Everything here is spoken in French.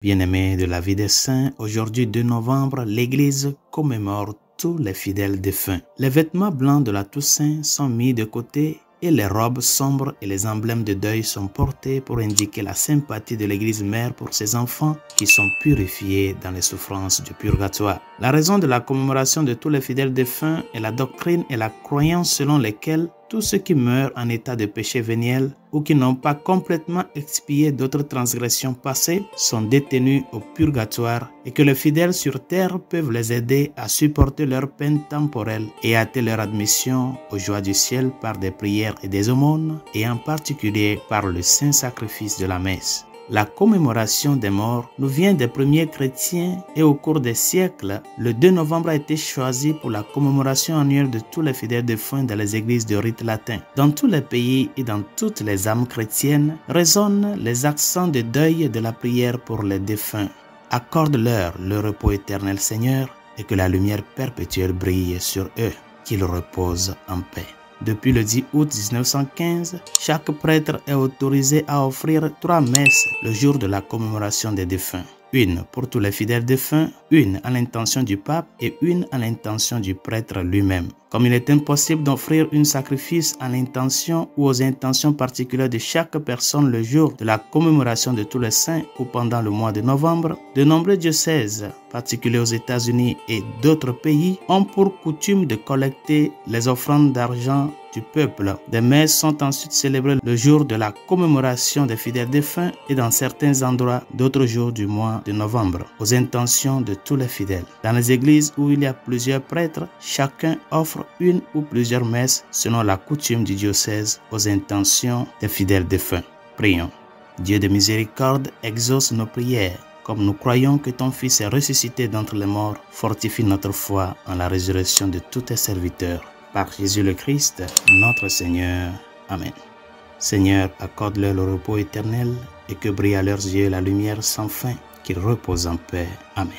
Bien-aimés de la vie des saints, aujourd'hui 2 novembre, l'Église commémore tous les fidèles défunts. Les vêtements blancs de la Toussaint sont mis de côté et les robes sombres et les emblèmes de deuil sont portés pour indiquer la sympathie de l'Église mère pour ses enfants qui sont purifiés dans les souffrances du purgatoire. La raison de la commémoration de tous les fidèles défunts est la doctrine et la croyance selon lesquelles tous ceux qui meurent en état de péché véniel ou qui n'ont pas complètement expié d'autres transgressions passées sont détenus au purgatoire et que les fidèles sur terre peuvent les aider à supporter leur peine temporelle et hâter leur admission aux joies du ciel par des prières et des aumônes et en particulier par le saint sacrifice de la messe. La commémoration des morts nous vient des premiers chrétiens et au cours des siècles, le 2 novembre a été choisi pour la commémoration annuelle de tous les fidèles défunts dans les églises de rite latin. Dans tous les pays et dans toutes les âmes chrétiennes résonnent les accents de deuil et de la prière pour les défunts. Accorde-leur le repos éternel, Seigneur, et que la lumière perpétuelle brille sur eux, qu'ils reposent en paix. Depuis le 10 août 1915, chaque prêtre est autorisé à offrir 3 messes le jour de la commémoration des défunts. Une pour tous les fidèles défunts, une à l'intention du pape et une à l'intention du prêtre lui-même. Comme il est impossible d'offrir un sacrifice à l'intention ou aux intentions particulières de chaque personne le jour de la commémoration de tous les saints ou pendant le mois de novembre, de nombreux diocèses, particuliers aux États-Unis et d'autres pays, ont pour coutume de collecter les offrandes d'argent du peuple. Des messes sont ensuite célébrées le jour de la commémoration des fidèles défunts et dans certains endroits d'autres jours du mois de novembre, aux intentions de tous les fidèles. Dans les églises où il y a plusieurs prêtres, chacun offre une ou plusieurs messes selon la coutume du diocèse aux intentions des fidèles défunts. Prions. Dieu de miséricorde, exauce nos prières. Comme nous croyons que ton Fils est ressuscité d'entre les morts, fortifie notre foi en la résurrection de tous tes serviteurs. Par Jésus le Christ, notre Seigneur. Amen. Seigneur, accorde-leur le repos éternel et que brille à leurs yeux la lumière sans fin, qu'ils reposent en paix. Amen.